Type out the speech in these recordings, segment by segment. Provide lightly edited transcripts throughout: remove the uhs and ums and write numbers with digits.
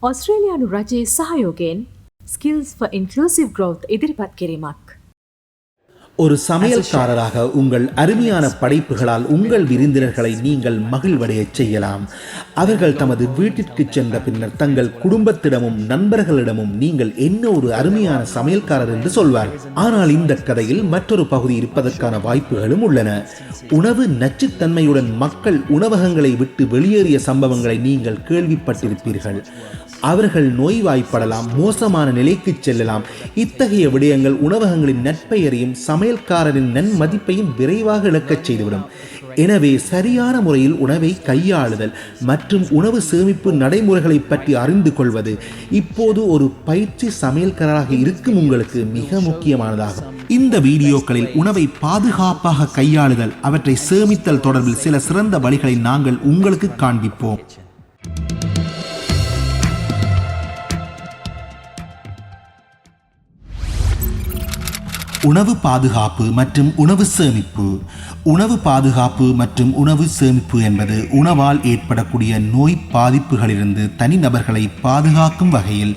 ඔස්ට්‍රේලියානු රජයේ සහයෝගයෙන් Skills for Inclusive Growth ඉදිරිපත් කිරීමක්. ஒரு சமையல்காரராக உங்கள் அருமையான படைப்புகளால் உங்கள் விருந்தினர்களை நீங்கள் மகிழ்வடையச் செய்யலாம். அவர்கள் தமது வீட்டிற்கு சென்ற பின்னர் தங்கள் குடும்பத்திடமும் நண்பர்களிடமும் நீங்கள் என்ன ஒரு அருமையான சமையல்காரர் என்று சொல்வார். ஆனால் இந்த கதையில் மற்றொரு பகுதி இருப்பதற்கான வாய்ப்புகளும் உள்ளன. உணவு நச்சுத்தன்மையுடன் மக்கள் உணவகங்களை விட்டு வெளியேறிய சம்பவங்களை நீங்கள் கேள்விப்பட்டிருப்பீர்கள். அவர்கள் நோய்வாய்ப்படலாம், மோசமான நிலைக்கு செல்லலாம். இத்தகைய விடயங்கள் உணவகங்களின் நற்பெயரையும் சமையல்காரரின் நன்மதிப்பையும் விரைவாக இழக்கச் செய்துவிடும். எனவே சரியான முறையில் உணவை கையாளுதல் மற்றும் உணவு சேமிப்பு நடைமுறைகளை பற்றி அறிந்து கொள்வது இப்போது ஒரு பயிற்சி சமையல்காரராக இருக்கும் உங்களுக்கு மிக முக்கியமானதாகும். இந்த வீடியோக்களில் உணவை பாதுகாப்பாக கையாளுதல், அவற்றை சேமித்தல் தொடர்பில் சில சிறந்த வழிகளை நாங்கள் உங்களுக்கு காண்பிப்போம். உணவு பாதுகாப்பு மற்றும் உணவு சேமிப்பு. உணவு பாதுகாப்பு மற்றும் உணவு சேமிப்பு என்பது உணவால் ஏற்படக்கூடிய நோய் பாதிப்புகளிலிருந்து தனிநபர்களை பாதுகாக்கும் வகையில்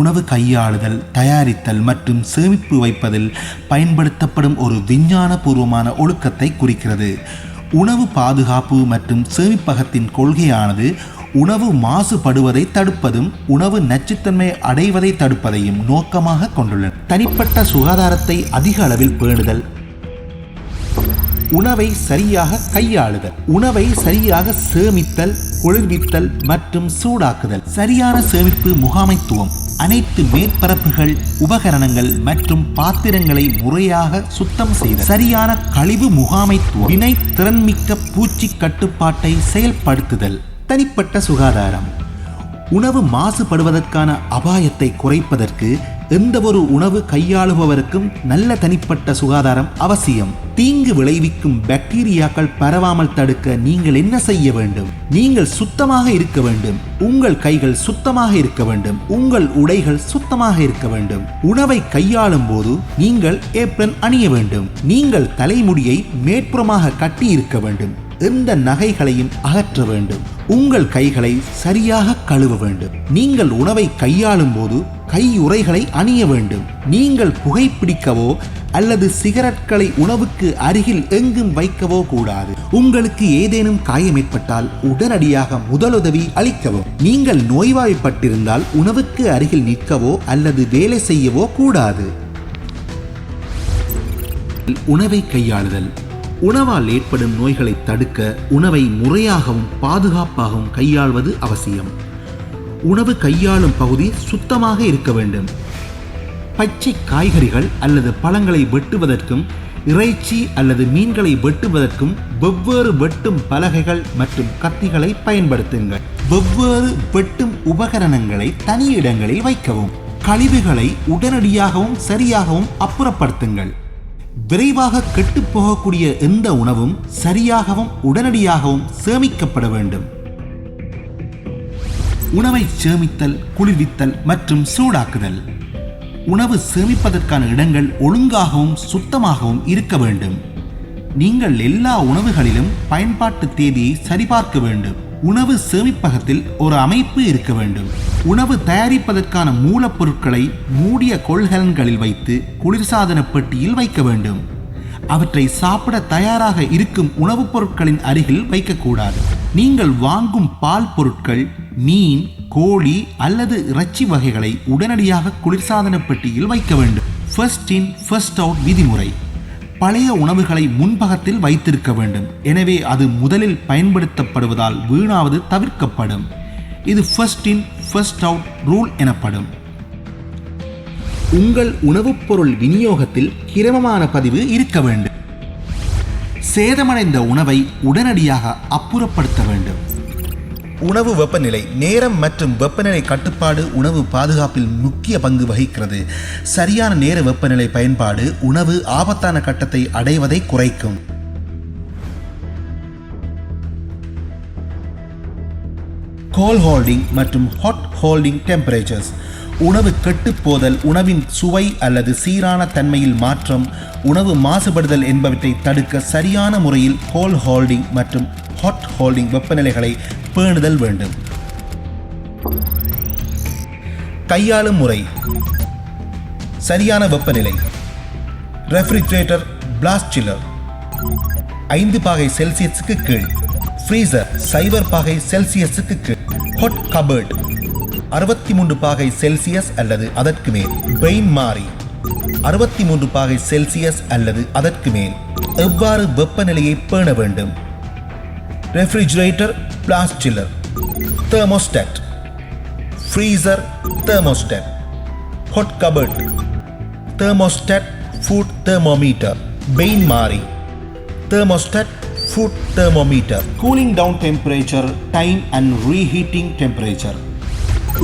உணவு கையாளுதல், தயாரித்தல் மற்றும் சேமிப்பு வைப்பதில் பயன்படுத்தப்படும் ஒரு விஞ்ஞானபூர்வமான ஒழுக்கத்தை குறிக்கிறது. உணவு பாதுகாப்பு மற்றும் சேமிப்பகத்தின் கொள்கையானது உணவு மாசுபடுவதை தடுப்பதும் உணவு நச்சுத்தன்மை அடைவதை தடுப்பதையும் நோக்கமாக கொண்டுள்ளன. தனிப்பட்ட சுகாதாரத்தை அதிக அளவில் பேணுதல், உணவை சரியாக கையாளுதல், உணவை சரியாக சேமித்தல், குளிர்வித்தல் மற்றும் சூடாக்குதல், சரியான சேமிப்பு முகாமைத்துவம், அனைத்து மேற்பரப்புகள், உபகரணங்கள் மற்றும் பாத்திரங்களை முறையாக சுத்தம் செய்தல், சரியான கழிவு முகாமைத்துவம், வினை திறன்மிக்க பூச்சி கட்டுப்பாட்டை செயல்படுத்துதல். தனிப்பட்ட சுகாதாரம். உணவு மாசுபடுவதற்கான அபாயத்தை குறைப்பதற்கு எந்த ஒரு உணவு கையாளுபவருக்கும் நல்ல தனிப்பட்ட சுகாதாரம் அவசியம். தீங்கு விளைவிக்கும் பாக்டீரியாக்கள் பரவாமல் தடுக்க நீங்கள் என்ன செய்ய வேண்டும்? நீங்கள் சுத்தமாக இருக்க வேண்டும். உங்கள் கைகள் சுத்தமாக இருக்க வேண்டும். உங்கள் உடைகள் சுத்தமாக இருக்க வேண்டும். உணவை கையாளும் போது நீங்கள் ஏப்ரன் அணிய வேண்டும். நீங்கள் தலைமுடியை மேற்புறமாக கட்டி இருக்க வேண்டும். எந்த நகைகளையும் அகற்ற வேண்டும். உங்கள் கைகளை சரியாக கழுவ வேண்டும். நீங்கள் உணவை கையாளும் போது கையுறைகளை அணிய வேண்டும். நீங்கள் புகைப்பிடிக்கவோ அல்லது சிகரெட்களை உணவுக்கு அருகில் எங்கும் வைக்கவோ கூடாது. உங்களுக்கு ஏதேனும் காயம் ஏற்பட்டால் உடனடியாக முதலுதவி அளிக்கவும். நீங்கள் நோய்வாய்ப்பட்டிருந்தால் உணவுக்கு அருகில் நிற்கவோ அல்லது வேலை செய்யவோ கூடாது. உணவை கையாளுதல். உணவால் ஏற்படும் நோய்களை தடுக்க உணவை முறையாகவும் பாதுகாப்பாகவும் கையாள்வது அவசியம். உணவு கையாளும் பகுதி சுத்தமாக இருக்க வேண்டும். பச்சை காய்கறிகள் அல்லது பழங்களை வெட்டுவதற்கும் இறைச்சி அல்லது மீன்களை வெட்டுவதற்கும் வெவ்வேறு வெட்டும் பலகைகள் மற்றும் கத்திகளை பயன்படுத்துங்கள். வெவ்வேறு வெட்டும் உபகரணங்களை தனி இடங்களில் வைக்கவும். கழிவுகளை உடனடியாகவும் சரியாகவும் அப்புறப்படுத்துங்கள். விரைவாக கெட்டு போகக்கூடிய எந்த உணவும் சரியாகவும் உடனடியாகவும் சேமிக்கப்பட வேண்டும். உணவை சேமித்தல், குளிர்வித்தல் மற்றும் சூடாக்குதல். உணவு சேமிப்பதற்கான இடங்கள் ஒழுங்காகவும் சுத்தமாகவும் இருக்க வேண்டும். நீங்கள் எல்லா உணவுகளிலும் பயன்பாட்டு தேதியை சரிபார்க்க வேண்டும். உணவு சேமிப்பகத்தில் ஒரு அமைப்பு இருக்க வேண்டும். உணவு தயாரிப்பதற்கான மூலப்பொருட்களை மூடிய கொள்கலன்களில் வைத்து குளிர்சாதன பெட்டியில் வைக்க வேண்டும். அவற்றை சாப்பிட தயாராக இருக்கும் உணவுப் பொருட்களின் அருகில் வைக்கக்கூடாது. நீங்கள் வாங்கும் பால் பொருட்கள், மீன், கோழி அல்லது இறைச்சி வகைகளை உடனடியாக குளிர்சாதன பெட்டியில் வைக்க வேண்டும். ஃபர்ஸ்ட் இன் ஃபர்ஸ்ட் அவுட் விதிமுறை. பழைய உணவுகளை முன்பகத்தில் வைத்திருக்க வேண்டும். எனவே அது முதலில் பயன்படுத்தப்படுவதால் வீணாவது தவிர்க்கப்படும். இது first in first out rule எனப்படும். உங்கள் உணவுப் பொருள் விநியோகத்தில் கிரமமான பதிவு இருக்க வேண்டும். சேதமடைந்த உணவை உடனடியாக அப்புறப்படுத்த வேண்டும். உணவு வெப்பநிலை. நேரம் மற்றும் வெப்பநிலை கட்டுப்பாடு உணவு பாதுகாப்பில் முக்கிய பங்கு வகிக்கிறது. சரியான நேர வெப்பநிலை பயன்பாடு உணவு ஆபத்தான கட்டத்தை அடைவதை குறைக்கும். கோல் ஹோல்டிங் மற்றும் ஹாட் ஹோல்டிங் டெம்பரேச்சர்ஸ். உணவு கெட்டுப்போதல், உணவின் சுவை அல்லது சீரான தன்மையில் மாற்றம், உணவு மாசுபடுதல் என்பவற்றை தடுக்க சரியான முறையில் கோல் ஹோல்டிங் மற்றும் ஹாட் ஹோல்டிங் வெப்பநிலைகளை பேணுதல் வேண்டும். கையாளும் முறை: சரியான வெப்பநிலை. ரெஃப்ரிஜரேட்டர் பிளாஸ்ட் சில்லர் 5 பாகை செல்சியஸுக்கு கீழ். ஃப்ரீசர் 0 பாகை செல்சியஸுக்கு கீழ். ஹாட் கபர்ட் 63 பாகை செல்சியஸ் அல்லது அதற்கு மேல். பெயின் மாறி 63 பாகை செல்சியஸ் அல்லது அதற்கு மேல். எவ்வாறு வெப்பநிலையை பேண வேண்டும்? Refrigerator blast chiller, thermostat. Freezer thermostat. Hot cupboard thermostat, food thermometer. Pain மாறி thermostat, food thermometer. Cooling down temperature, time and reheating temperature.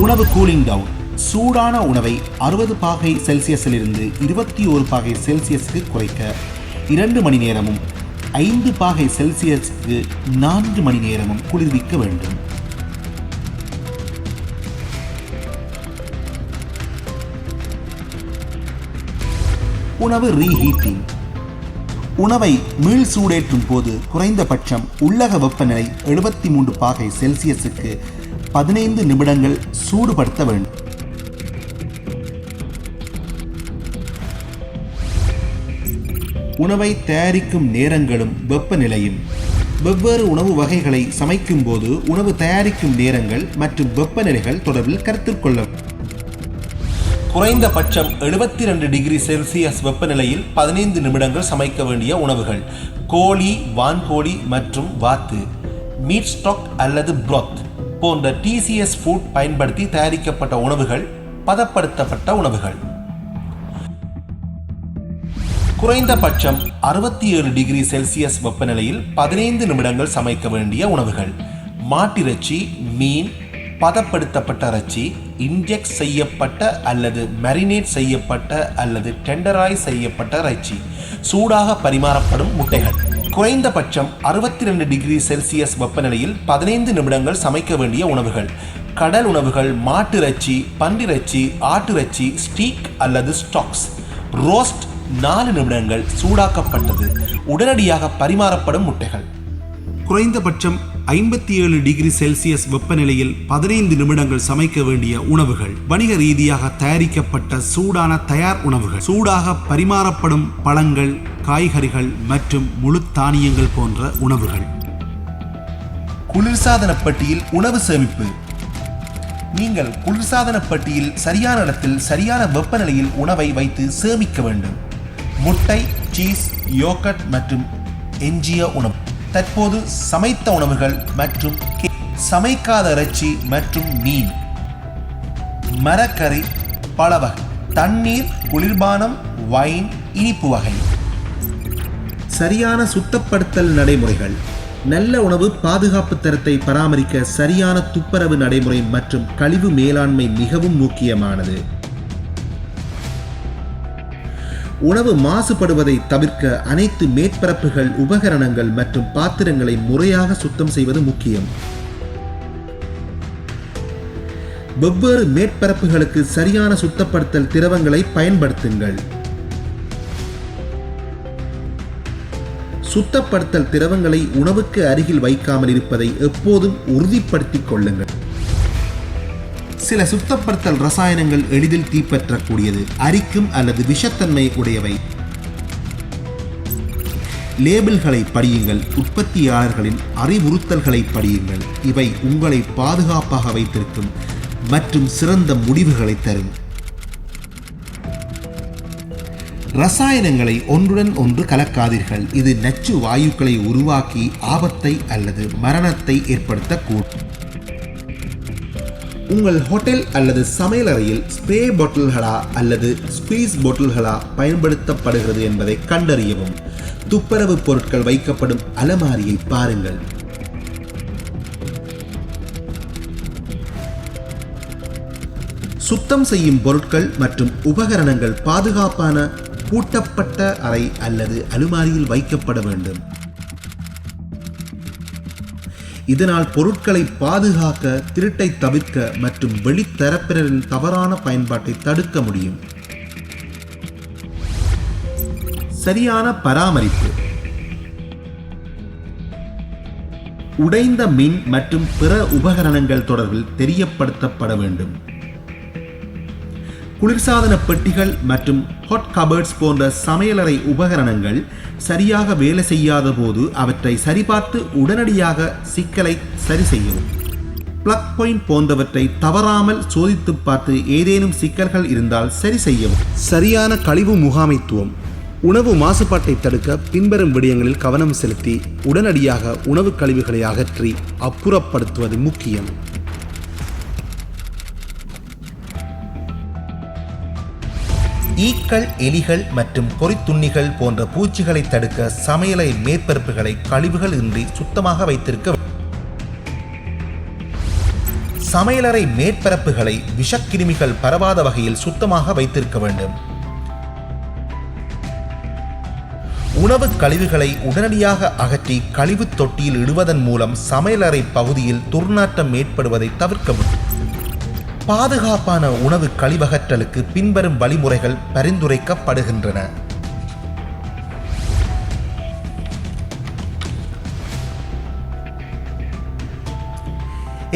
உணவு கூலிங் டவுன்: சூடான உணவை 60 பாகை செல்சியஸிலிருந்து 21 பாகை செல்சியஸுக்கு குறைக்க 2 மணி நேரமும் 5 பாகை செல்சியஸுக்கு 4 மணி நேரமும் குளிர்விக்க வேண்டும். உணவு ரீஹீட்டிங்: உணவை மீள் சூடேற்றும் போது குறைந்தபட்சம் உள்ளக வெப்பநிலை 73 பாகை செல்சியஸுக்கு 15 நிமிடங்கள் சூடுபடுத்த வேண்டும். உணவை தயாரிக்கும் நேரங்களும் வெப்பநிலையும்: வெவ்வேறு உணவு வகைகளை சமைக்கும் போது உணவு தயாரிக்கும் நேரங்கள் மற்றும் வெப்பநிலைகள் தொடர்பில் கருத்தில் கொள்ள. குறைந்தபட்சம் 72 டிகிரி செல்சியஸ் வெப்பநிலையில் 15 நிமிடங்கள் சமைக்க வேண்டிய உணவுகள்: கோழி, வான்கோழி மற்றும் வாத்து. மீட் ஸ்டாக் அல்லது ப்ரோத் போன்ற TCS ஃபுட் பயன்படுத்தி தயாரிக்கப்பட்ட உணவுகள் பதப்படுத்தப்பட்ட உணவுகள். குறைந்தபட்சம் 67 டிகிரி செல்சியஸ் வெப்பநிலையில் 15 நிமிடங்கள் சமைக்க வேண்டிய உணவுகள்: மாட்டிறைச்சி, மீன், பதப்படுத்தப்பட்ட இறைச்சி, இன்ஜெக்ட் செய்யப்பட்ட அல்லது மேரினேட் செய்யப்பட்ட அல்லது டெண்டராய் செய்யப்பட்ட இறைச்சி, சூடாக பரிமாறப்படும் முட்டைகள். குறைந்தபட்சம் 62 டிகிரி செல்சியஸ் வெப்பநிலையில் 15 நிமிடங்கள் சமைக்க வேண்டிய உணவுகள்: கடல் உணவுகள், மாட்டிறைச்சி, பன்றிறைச்சி, ஆட்டிறைச்சி, ஸ்டீக் அல்லது ஸ்டாக்ஸ். ரோஸ்ட் 4 நிமிடங்கள் சூடாக்கப்பட்டது, உடனடியாக பரிமாறப்படும் முட்டைகள். குறைந்தபட்சம் 57 டிகிரி செல்சியஸ் வெப்பநிலையில் 15 நிமிடங்கள் சமைக்க வேண்டிய உணவுகள்: வணிக ரீதியாக தயாரிக்கப்பட்ட சூடான தயார் உணவுகள், சூடாக பரிமாறப்படும் பழங்கள், காய்கறிகள் மற்றும் முழு தானியங்கள் போன்ற உணவுகள். குளிர்சாதன பெட்டியில் உணவு சேமிப்பு: நீங்கள் குளிர்சாதன பெட்டியில் சரியான இடத்தில் சரியான வெப்பநிலையில் உணவை வைத்து சேமிக்க வேண்டும். முட்டை, சீஸ், யோகர்ட் மற்றும் எஞ்சிய உணவு. தற்போது சமைத்த உணவுகள் மற்றும் சமைக்காத இறைச்சி மற்றும் மீன், மரக்கறி, பழவகை, தண்ணீர், குளிர்பானம், வைன், இனிப்பு வகை. சரியான சுத்தப்படுத்தல் நடைமுறைகள்: நல்ல உணவு பாதுகாப்பு தரத்தை பராமரிக்க சரியான துப்புரவு நடைமுறை மற்றும் கழிவு மேலாண்மை மிகவும் முக்கியமானது. உணவு மாசுபடுவதை தவிர்க்க அனைத்து மேற்பரப்புகள், உபகரணங்கள் மற்றும் பாத்திரங்களை முறையாக சுத்தம் செய்வது முக்கியம். வெவ்வேறு மேற்பரப்புகளுக்கு சரியான சுத்தப்படுத்தல் திரவங்களை பயன்படுத்துங்கள். சுத்தப்படுத்தல் திரவங்களை உணவுக்கு அருகில் வைக்காமல் இருப்பதை எப்போதும் உறுதிப்படுத்திக் கொள்ளுங்கள். சில சுத்தப்படுத்தல் ரசாயனங்கள் எளிதில் தீப்பற்றக்கூடியது, அரிக்கும் அல்லது விஷத்தன்மை உடையவை. லேபிள்களை படியுங்கள், உற்பத்தியாளர்களின் அறிவுறுத்தல்களை படியுங்கள். இவை உங்களை பாதுகாப்பாக வைத்திருக்கும் மற்றும் சிறந்த முடிவுகளை தரும். ரசாயனங்களை ஒன்றுடன் ஒன்று கலக்காதீர்கள். இது நச்சு வாயுக்களை உருவாக்கி ஆபத்தை அல்லது மரணத்தை ஏற்படுத்தக்கூடும். உங்கள் ஹோட்டல் அல்லது சமையலறையில் ஸ்ப்ரே பாட்டில்களா அல்லது ஸ்குவீஸ் பாட்டில்களா பயன்படுத்தப்படுகிறது என்பதை கண்டறியவும். துப்புரவு பொருட்கள் வைக்கப்படும் அலமாரியை பாருங்கள். சுத்தம் செய்யும் பொருட்கள் மற்றும் உபகரணங்கள் பாதுகாப்பான பூட்டப்பட்ட அறை அல்லது அலுமாரியில் வைக்கப்பட வேண்டும். இதனால் பொருட்களை பாதுகாக்க, திருட்டை தவிர்க்க மற்றும் வெளித்தரப்பினரின் தவறான பயன்பாட்டை தடுக்க முடியும். சரியான பராமரிப்பு: உடைந்த மின் மற்றும் பிற உபகரணங்கள் தொடர்பில் தெரியப்படுத்தப்பட வேண்டும். குளிர்சாதன பெட்டிகள் மற்றும் ஹாட் கபர்ட்ஸ் போன்ற சமையலறை உபகரணங்கள் சரியாக வேலை செய்யாத போது அவற்றை சரிபார்த்து உடனடியாக சிக்கலை சரி செய்யவும். பிளக் பாயிண்ட் போன்றவற்றை தவறாமல் சோதித்து பார்த்து ஏதேனும் சிக்கல்கள் இருந்தால் சரி செய்யவும். சரியான கழிவு முகாமைத்துவம். உணவு மாசுபாட்டை தடுக்க பின்வரும் விடயங்களில் கவனம் செலுத்தி உடனடியாக உணவு கழிவுகளை அகற்றி அப்புறப்படுத்துவது முக்கியம். ஈக்கள், எலிகள் மற்றும் கொறித்துண்ணிகள் போன்ற பூச்சிகளை தடுக்க சமையலை மேற்பரப்புகளை கழிவுகள் இன்றி சுத்தமாக வைத்திருக்க. சமையலறை மேற்பரப்புகளை விஷக்கிருமிகள் பரவாத வகையில் சுத்தமாக வைத்திருக்க வேண்டும். உணவு கழிவுகளை உடனடியாக அகற்றி கழிவு தொட்டியில் இடுவதன் மூலம் சமையலறை பகுதியில் துர்நாற்றம் ஏற்படுவதை தவிர்க்கவும். பாதுகாப்பான உணவு கழிவகற்றலுக்கு பின்வரும் வழிமுறைகள் பரிந்துரைக்கப்படுகின்றன.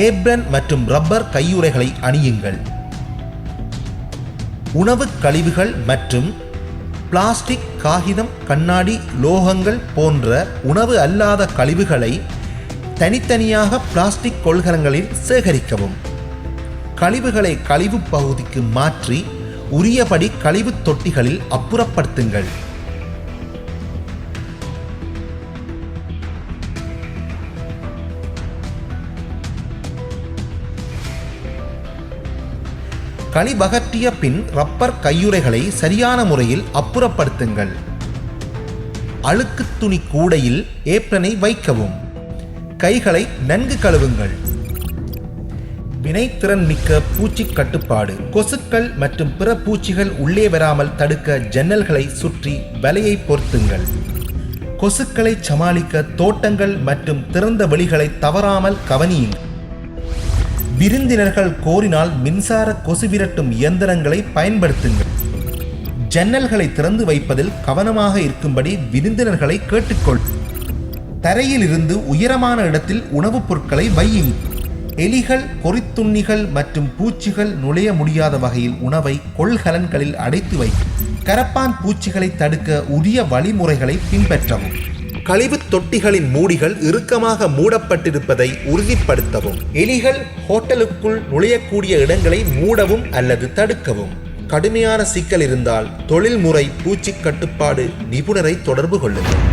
ஏப்ரன் மற்றும் ரப்பர் கையுறைகளை அணியுங்கள். உணவு கழிவுகள் மற்றும் பிளாஸ்டிக், காகிதம், கண்ணாடி, லோகங்கள் போன்ற உணவு அல்லாத கழிவுகளை தனித்தனியாக பிளாஸ்டிக் கொள்கலங்களில் சேகரிக்கவும். கழிவுகளை கழிவு பகுதிக்கு மாற்றி உரியபடி கழிவு தொட்டிகளில் அப்புறப்படுத்துங்கள். கழிவகற்றிய பின் ரப்பர் கையுறைகளை சரியான முறையில் அப்புறப்படுத்துங்கள். அழுக்கு துணி கூடையில் ஏப்ரனை வைக்கவும். கைகளை நன்கு கழுவுங்கள். வினைத்திறன் மிக்க பூச்சி கட்டுப்பாடு. கொசுக்கள் மற்றும் பிற பூச்சிகள் உள்ளே வராமல் தடுக்க ஜன்னல்களை சுற்றி வலையை பொருத்துங்கள். கொசுக்களை சமாளிக்க தோட்டங்கள் மற்றும் திறந்த வெளிகளை தவறாமல் கவனியுங்கள். விருந்தினர்கள் கோரினால் மின்சார கொசு விரட்டும் இயந்திரங்களை பயன்படுத்துங்கள். ஜன்னல்களை திறந்து வைப்பதில் கவனமாக இருக்கும்படி விருந்தினர்களை கேட்டுக்கொள். தரையில் இருந்து உயரமான இடத்தில் உணவுப் பொருட்களை வையுங்கள். எலிகள், கொறித்துண்ணிகள் மற்றும் பூச்சிகள் நுழைய முடியாத வகையில் உணவை கொள்கலன்களில் அடைத்து வை. கரப்பான் பூச்சிகளை தடுக்க உரிய வழிமுறைகளை பின்பற்றவும். கழிவு தொட்டிகளின் மூடிகள் இறுக்கமாக மூடப்பட்டிருப்பதை உறுதிப்படுத்தவும். எலிகள் ஹோட்டலுக்குள் நுழையக்கூடிய இடங்களை மூடவும் அல்லது தடுக்கவும். கடுமையான சிக்கல் இருந்தால் தொழில்முறை பூச்சி கட்டுப்பாடு நிபுணரை தொடர்பு கொள்ளுங்கள்.